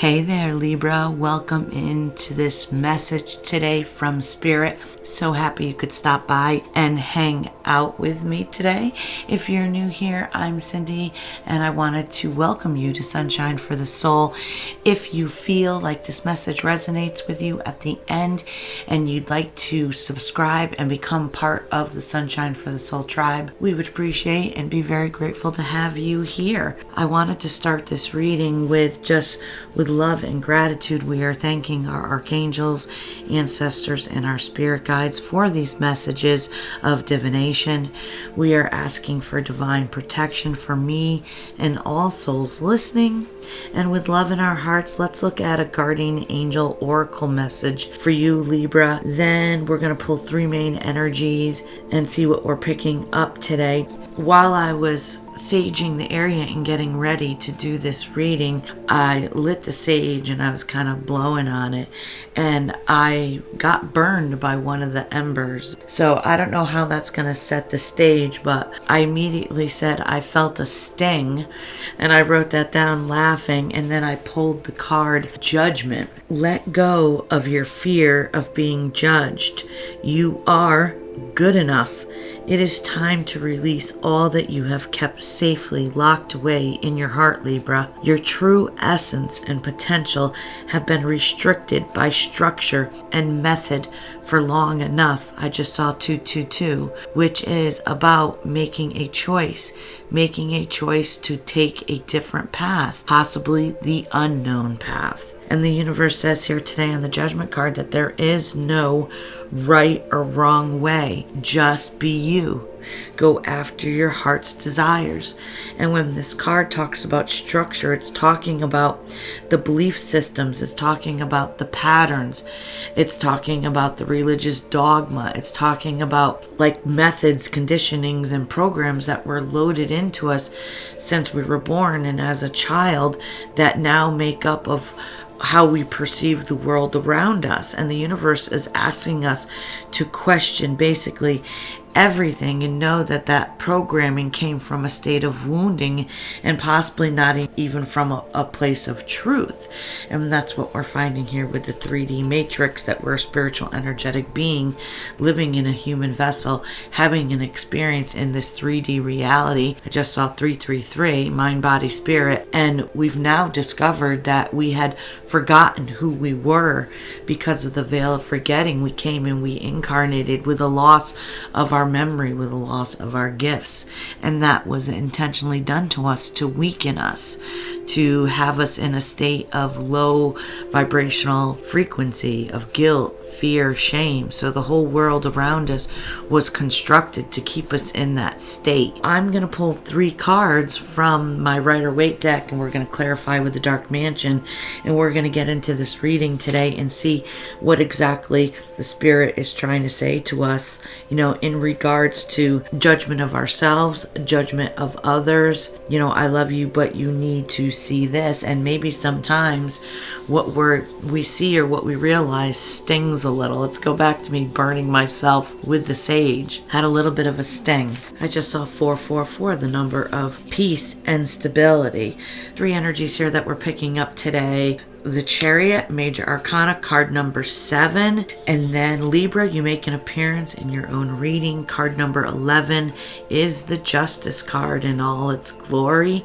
Hey there, Libra. Welcome into this message today from Spirit. So happy you could stop by and hang out with me today. If you're new here, I'm Cyndi, and I wanted to welcome you to Sunshine for the Soul. If you feel like this message resonates with you at the end and you'd like to subscribe and become part of the Sunshine for the Soul tribe, we would appreciate and be very grateful to have you here. I wanted to start this reading with love and gratitude. We are thanking our archangels, ancestors, and our spirit guides for these messages of divination. We are asking for divine protection for me and all souls listening. And with love in our hearts, let's look at a guardian angel oracle message for you, Libra. Then we're going to pull three main energies and see what we're picking up today. While I was saging the area and getting ready to do this reading, I lit the sage and I was kind of blowing on it, and I got burned by one of the embers. So I don't know how that's going to set the stage, but I immediately said I felt a sting, and I wrote that down laughing, and then I pulled the card Judgment. Let go of your fear of being judged. You are good enough. It is time to release all that you have kept safely locked away in your heart, Libra. Your true essence and potential have been restricted by structure and method for long enough. I just saw 222, which is about making a choice to take a different path, possibly the unknown path. And the universe says here today on the Judgment card that there is no right or wrong way. Just be you. Go after your heart's desires. And when this card talks about structure, it's talking about the belief systems, it's talking about the patterns, it's talking about the religious dogma, it's talking about like methods, conditionings, and programs that were loaded into us since we were born and as a child that now make up of how we perceive the world around us. And the universe is asking us to question basically everything and know that that programming came from a state of wounding and possibly not even from a place of truth. And that's what we're finding here with the 3D matrix, that we're a spiritual energetic being living in a human vessel, having an experience in this 3D reality. I just saw 333, mind, body, spirit, and we've now discovered that we had forgotten who we were because of the veil of forgetting. We came and we incarnated with a loss of our memory, with a loss of our gifts, and that was intentionally done to us to weaken us, to have us in a state of low vibrational frequency of guilt, fear, shame. So the whole world around us was constructed to keep us in that state. I'm going to pull three cards from my Rider-Waite deck, and we're going to clarify with the Dark Mansion, and we're going to get into this reading today and see what exactly the Spirit is trying to say to us, in regards to judgment of ourselves, judgment of others. I love you, but you need to see this. And maybe sometimes what we see or what we realize stings a little. Let's go back to me burning myself with the sage. Had a little bit of a sting. I just saw 444, the number of peace and stability. Three energies here that we're picking up today. The Chariot, Major Arcana, card number 7. And then Libra, you make an appearance in your own reading. Card number 11 is the Justice card in all its glory.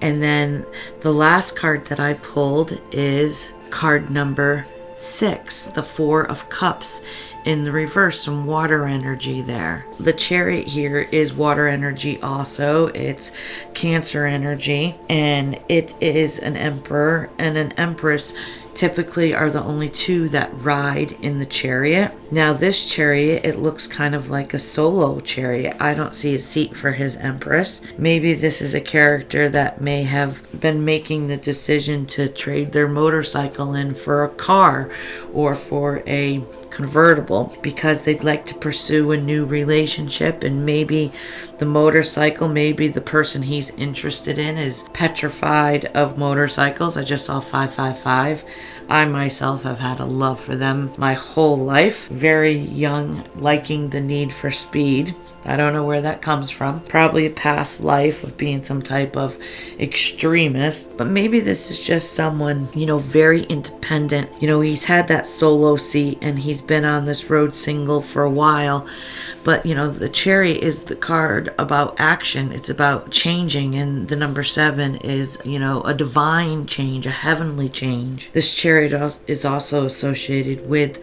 And then the last card that I pulled is card number 6, the Four of Cups in the reverse, some water energy there. The Chariot here is water energy also. It's Cancer energy, and it is an Emperor and an Empress typically are the only two that ride in the Chariot. Now this Chariot, it looks kind of like a solo chariot. I don't see a seat for his Empress. Maybe this is a character that may have been making the decision to trade their motorcycle in for a car or for a convertible because they'd like to pursue a new relationship, and maybe the motorcycle, maybe the person he's interested in is petrified of motorcycles. I just saw 555. I myself have had a love for them my whole life. Very young, liking the need for speed. I don't know where that comes from. Probably a past life of being some type of extremist. But maybe this is just someone, very independent. He's had that solo seat and he's been on this road single for a while. But, the Chariot is the card about action. It's about changing. And the number 7 is, a divine change, a heavenly change. This Chariot is also associated with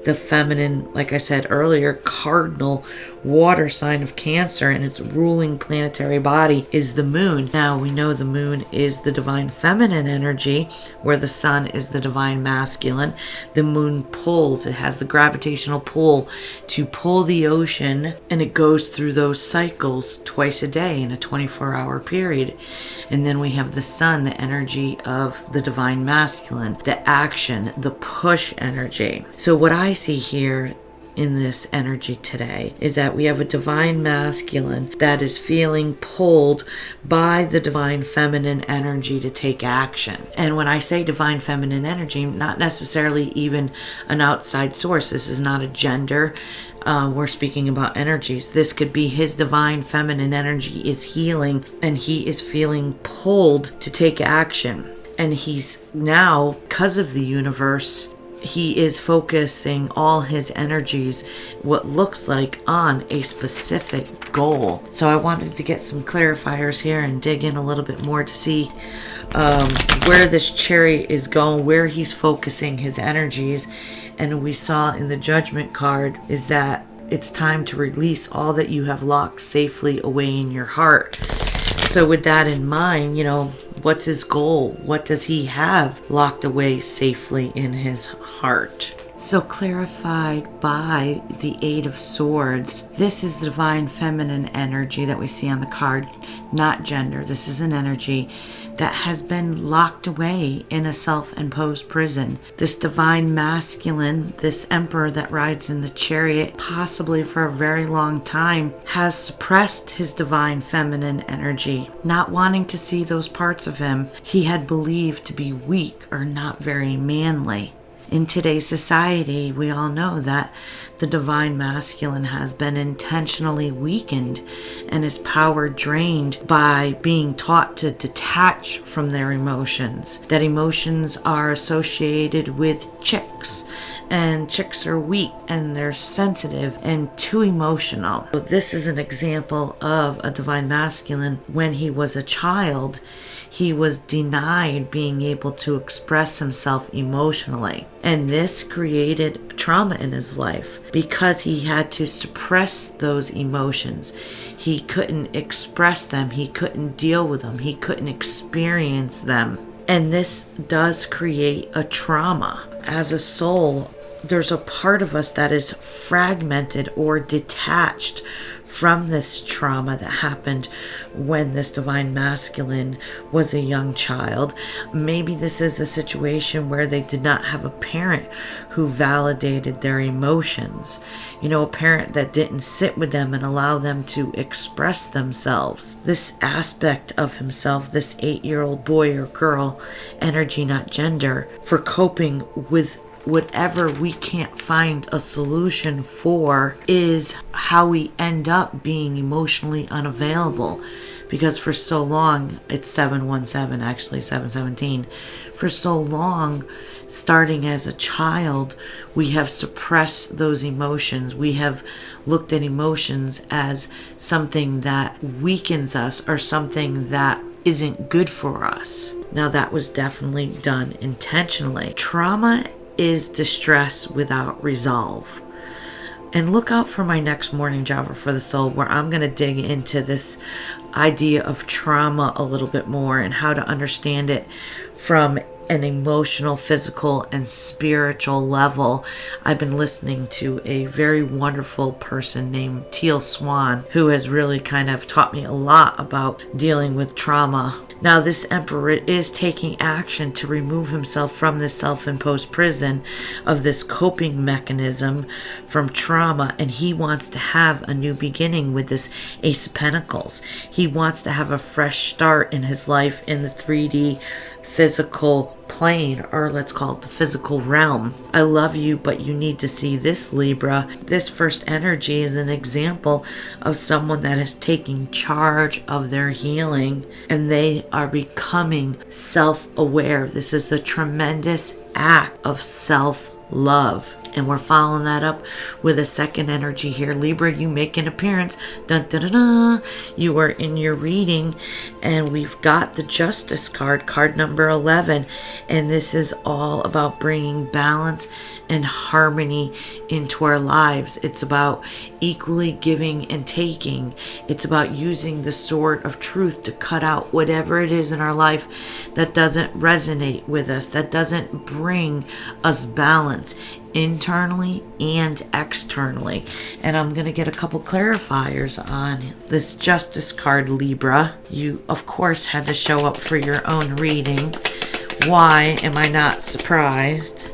the feminine, like I said earlier, cardinal water sign of Cancer, and its ruling planetary body is the moon. Now we know the moon is the divine feminine energy, where the sun is the divine masculine. The moon pulls, it has the gravitational pull to pull the ocean, and it goes through those cycles twice a day in a 24-hour period. And then we have the sun, the energy of the divine masculine, the action, the push energy. So what I see here in this energy today is that we have a divine masculine that is feeling pulled by the divine feminine energy to take action. And when I say divine feminine energy, not necessarily even an outside source. This is not a gender. We're speaking about energies. This could be his divine feminine energy is healing, and he is feeling pulled to take action. And he's now, because of the universe, he is focusing all his energies, what looks like, on a specific goal. So I wanted to get some clarifiers here and dig in a little bit more to see where this Chariot is going, where he's focusing his energies. And we saw in the Judgment card is that it's time to release all that you have locked safely away in your heart. So with that in mind, what's his goal? What does he have locked away safely in his heart? So clarified by the 8 of Swords, this is the divine feminine energy that we see on the card, not gender. This is an energy that has been locked away in a self-imposed prison. This divine masculine, this emperor that rides in the Chariot, possibly for a very long time, has suppressed his divine feminine energy, not wanting to see those parts of him he had believed to be weak or not very manly. In today's society, we all know that the divine masculine has been intentionally weakened and his power drained by being taught to detach from their emotions. That emotions are associated with chicks, and chicks are weak and they're sensitive and too emotional. So this is an example of a divine masculine. When he was a child, he was denied being able to express himself emotionally. And this created trauma in his life because he had to suppress those emotions. He couldn't express them. He couldn't deal with them. He couldn't experience them. And this does create a trauma. As a soul, there's a part of us that is fragmented or detached from this trauma that happened when this divine masculine was a young child. Maybe this is a situation where they did not have a parent who validated their emotions. A parent that didn't sit with them and allow them to express themselves. This aspect of himself, this 8-year-old boy or girl, energy not gender, for coping with whatever we can't find a solution for, is how we end up being emotionally unavailable. Because for so long, it's 717, actually 717. For so long, starting as a child, we have suppressed those emotions. We have looked at emotions as something that weakens us or something that isn't good for us. Now, that was definitely done intentionally. Trauma is distress without resolve. And look out for my next morning Java for the Soul, where I'm going to dig into this idea of trauma a little bit more and how to understand it from an emotional, physical, and spiritual level. I've been listening to a very wonderful person named Teal Swan, who has really kind of taught me a lot about dealing with trauma. Now, this emperor is taking action to remove himself from this self-imposed prison of this coping mechanism from trauma, and he wants to have a new beginning with this Ace of Pentacles. He wants to have a fresh start in his life in the 3D physical plane, or let's call it the physical realm. I love you, but you need to see this, Libra. This first energy is an example of someone that is taking charge of their healing, and they are becoming self-aware. This is a tremendous act of self-love. And we're following that up with a second energy here. Libra, you make an appearance. Dun, dun, dun, dun. You are in your reading, and we've got the Justice card, card number 11. And this is all about bringing balance and harmony into our lives. It's about equally giving and taking. It's about using the sword of truth to cut out whatever it is in our life that doesn't resonate with us, that doesn't bring us balance internally and externally. And I'm going to get a couple clarifiers on this Justice card, Libra. You, of course, had to show up for your own reading. Why am I not surprised?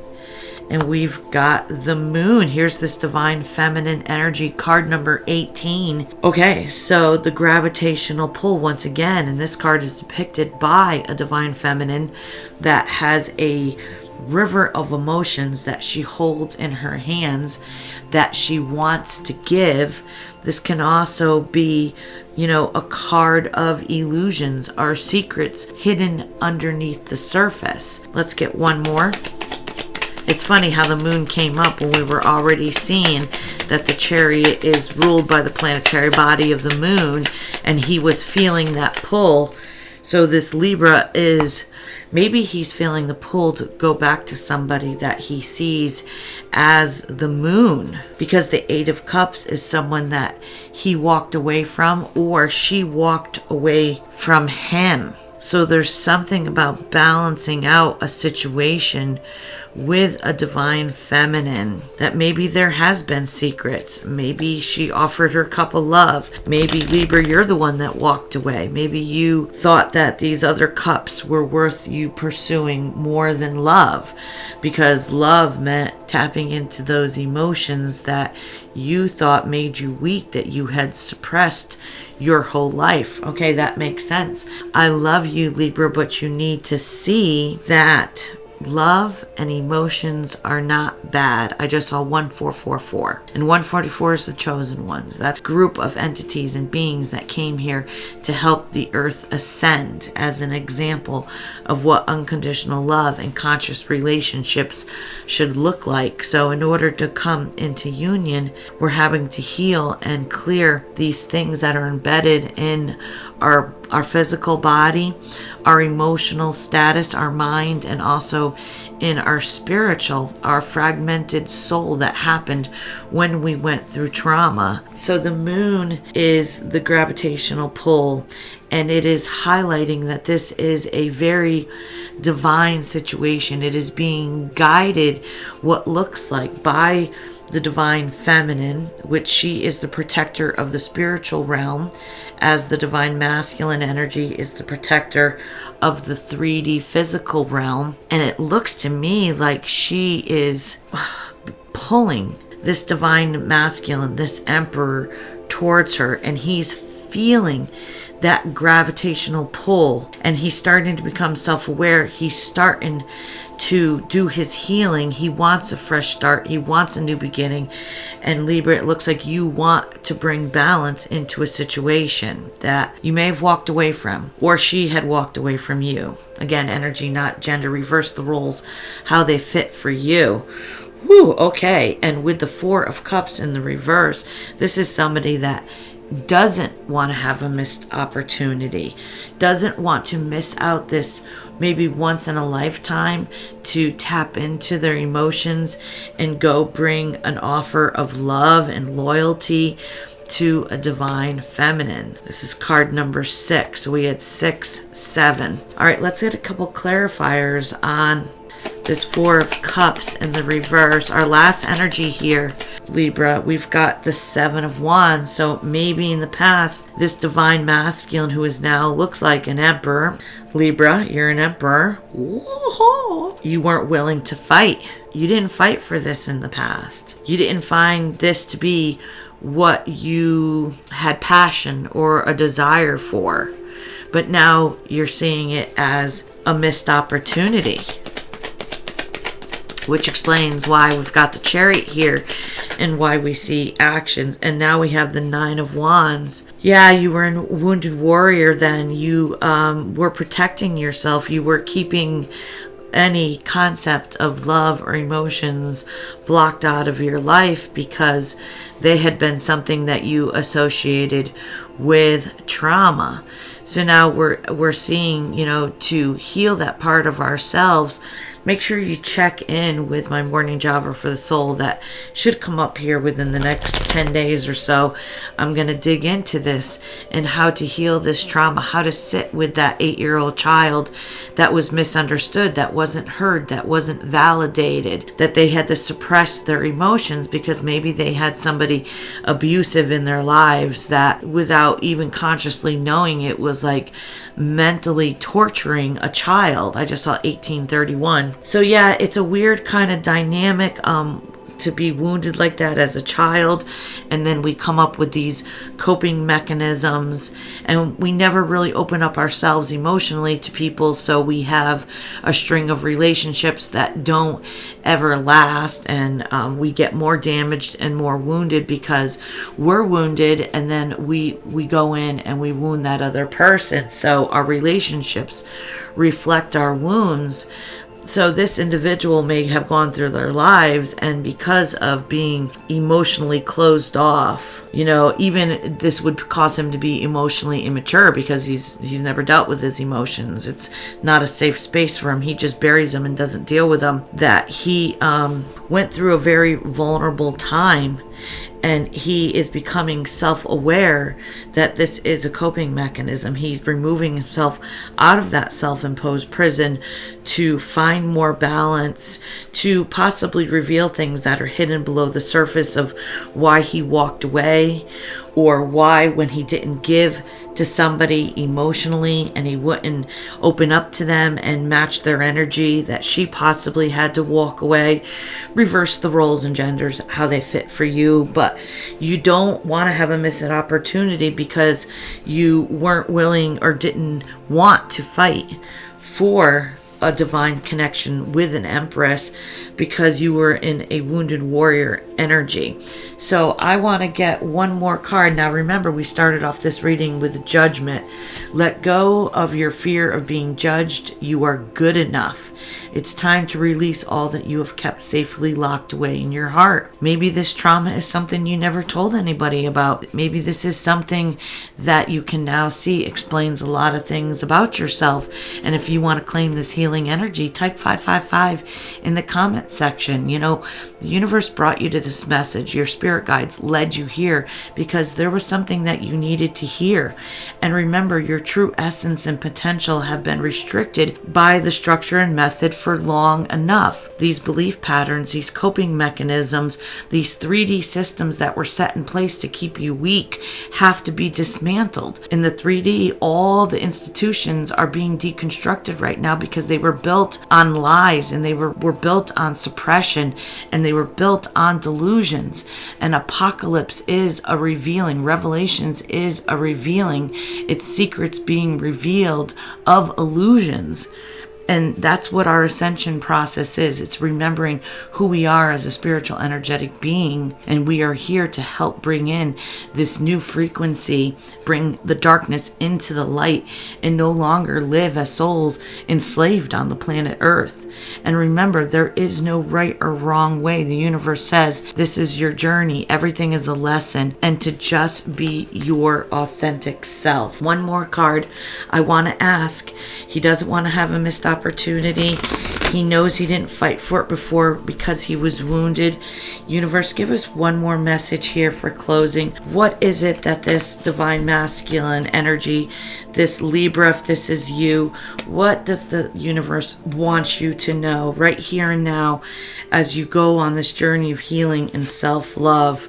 And we've got the Moon. Here's this Divine Feminine Energy, card number 18. Okay, so the gravitational pull once again, and this card is depicted by a Divine Feminine that has a river of emotions that she holds in her hands that she wants to give. This can also be, a card of illusions or secrets hidden underneath the surface. Let's get one more. It's funny how the Moon came up when we were already seeing that the Chariot is ruled by the planetary body of the Moon, and he was feeling that pull. So this Libra maybe he's feeling the pull to go back to somebody that he sees as the Moon, because the Eight of Cups is someone that he walked away from, or she walked away from him. So there's something about balancing out a situation with a Divine Feminine, that maybe there has been secrets. Maybe she offered her cup of love. Maybe, Libra, you're the one that walked away. Maybe you thought that these other cups were worth you pursuing more than love, because love meant tapping into those emotions that you thought made you weak, that you had suppressed your whole life. Okay, that makes sense. I love you, Libra, but you need to see that love and emotions are not bad. I just saw 1444. And 144 is the chosen ones. That group of entities and beings that came here to help the earth ascend, as an example of what unconditional love and conscious relationships should look like. So in order to come into union, we're having to heal and clear these things that are embedded in our physical body, our emotional status, our mind, and also in our spiritual, our fragmented soul that happened when we went through trauma. So the Moon is the gravitational pull, and it is highlighting that this is a very divine situation. It is being guided, what looks like, by the Divine Feminine, which she is the protector of the spiritual realm, as the Divine Masculine energy is the protector of the 3D physical realm. And it looks to me like she is pulling this Divine Masculine, this Emperor, towards her, and he's feeling that gravitational pull, and he's starting to become self-aware. He's starting to do his healing. He wants a fresh start. He wants a new beginning. And Libra, it looks like you want to bring balance into a situation that you may have walked away from, or she had walked away from you. Again, energy, not gender. Reverse the roles, how they fit for you. Whew, okay. And with the Four of Cups in the reverse, this is somebody that doesn't want to have a missed opportunity, doesn't want to miss out this maybe once in a lifetime to tap into their emotions and go bring an offer of love and loyalty to a divine feminine. This is card number 6. So we had 6, 7. All right, let's get a couple clarifiers on this 4 of Cups in the reverse. Our last energy here, Libra, we've got the 7 of Wands. So maybe in the past, this divine masculine who is now looks like an emperor. Libra, you're an emperor. Whoa. You weren't willing to fight. You didn't fight for this in the past. You didn't find this to be what you had passion or a desire for. But now you're seeing it as a missed opportunity, which explains why we've got the Chariot here and why we see actions. And now we have the 9 of Wands. Yeah, you were a wounded warrior then. You were protecting yourself. You were keeping any concept of love or emotions blocked out of your life because they had been something that you associated with trauma. So now we're seeing, to heal that part of ourselves. Make sure you check in with my morning Java for the soul that should come up here within the next 10 days or so. I'm going to dig into this and how to heal this trauma, how to sit with that 8-year-old child that was misunderstood, that wasn't heard, that wasn't validated, that they had to suppress their emotions because maybe they had somebody abusive in their lives that without even consciously knowing it was like mentally torturing a child. I just saw 1831. So yeah, it's a weird kind of dynamic to be wounded like that as a child, and then we come up with these coping mechanisms, and we never really open up ourselves emotionally to people, so we have a string of relationships that don't ever last, and we get more damaged and more wounded because we're wounded, and then we go in and we wound that other person. So our relationships reflect our wounds. So this individual may have gone through their lives, and because of being emotionally closed off, even this would cause him to be emotionally immature because he's never dealt with his emotions. It's not a safe space for him. He just buries them and doesn't deal with them. That he went through a very vulnerable time, and he is becoming self-aware that this is a coping mechanism. He's removing himself out of that self-imposed prison to find more balance, to possibly reveal things that are hidden below the surface of why he walked away, or why when he didn't give to somebody emotionally and he wouldn't open up to them and match their energy, that she possibly had to walk away. Reverse the roles and genders, how they fit for you. But you don't want to have a missed opportunity because you weren't willing or didn't want to fight for a divine connection with an empress because you were in a wounded warrior energy. So I want to get one more card. Now remember, we started off this reading with judgment. Let go of your fear of being judged. You are good enough. It's time to release all that you have kept safely locked away in your heart. Maybe this trauma is something you never told anybody about. Maybe this is something that you can now see explains a lot of things about yourself. And if you want to claim this healing energy, type 555 in the comment section. The universe brought you to this message. Your spirit guides led you here because there was something that you needed to hear. And remember, your true essence and potential have been restricted by the structure and method for long enough. These belief patterns, these coping mechanisms, these 3D systems that were set in place to keep you weak have to be dismantled. In the 3D, all the institutions are being deconstructed right now because they were built on lies, and they were built on suppression, and they were built on delusions. And Apocalypse is a revealing. Revelations is a revealing. It's secrets being revealed of illusions. And that's what our ascension process is. It's remembering who we are as a spiritual energetic being. And we are here to help bring in this new frequency, bring the darkness into the light, and no longer live as souls enslaved on the planet Earth. And remember, there is no right or wrong way. The universe says this is your journey. Everything is a lesson. And to just be your authentic self. One more card I want to ask. He doesn't want to have a missed opportunity. He knows he didn't fight for it before because he was wounded. Universe, give us one more message here for closing. What is it that this divine masculine energy, this Libra, if this is you, what does the universe want you to know right here and now as you go on this journey of healing and self-love?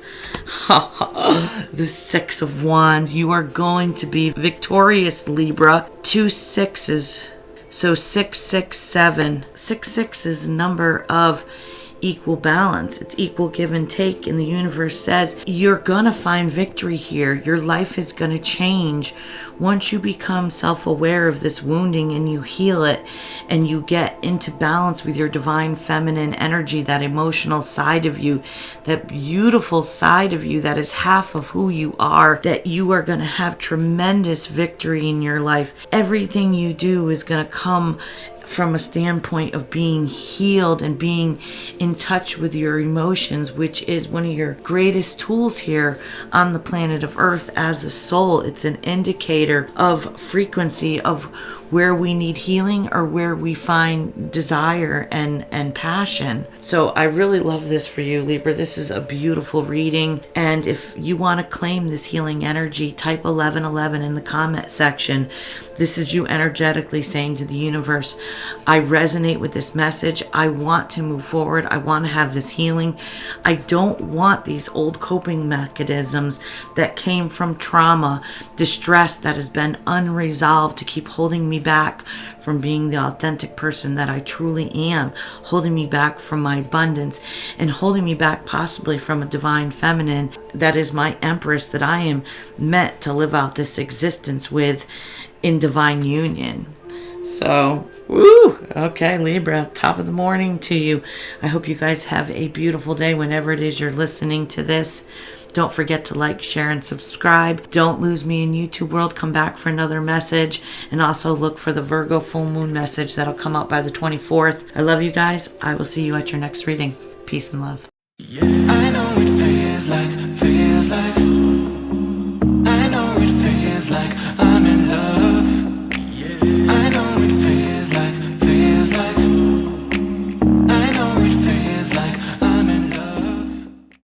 The Six of Wands. You are going to be victorious, Libra. 2 sixes. So 667. 6 is a number of equal balance. It's equal give and take. And the universe says you're gonna find victory here. Your life is gonna change once you become self-aware of this wounding and you heal it and you get into balance with your divine feminine energy, that emotional side of you, that beautiful side of you that is half of who you are, that you are going to have tremendous victory in your life. Everything you do is going to come from a standpoint of being healed and being in touch with your emotions, which is one of your greatest tools here on the planet of Earth as a soul. It's an indicator of frequency of where we need healing or where we find desire and passion. So I really love this for you, Libra. This is a beautiful reading. And if you want to claim this healing energy, type 1111 in the comment section. This is you energetically saying to the universe, I resonate with this message. I want to move forward. I want to have this healing. I don't want these old coping mechanisms that came from trauma, distress that has been unresolved to keep holding me back from being the authentic person that I truly am, holding me back from my abundance, and holding me back possibly from a divine feminine that is my empress that I am meant to live out this existence with in divine union. So, woo! Okay, Libra, top of the morning to you. I hope you guys have a beautiful day whenever it is you're listening to this. Don't forget to like, share, and subscribe. Don't lose me in YouTube world. Come back for another message. And also look for the Virgo full moon message that'll come out by the 24th. I love you guys. I will see you at your next reading. Peace and love. Yeah.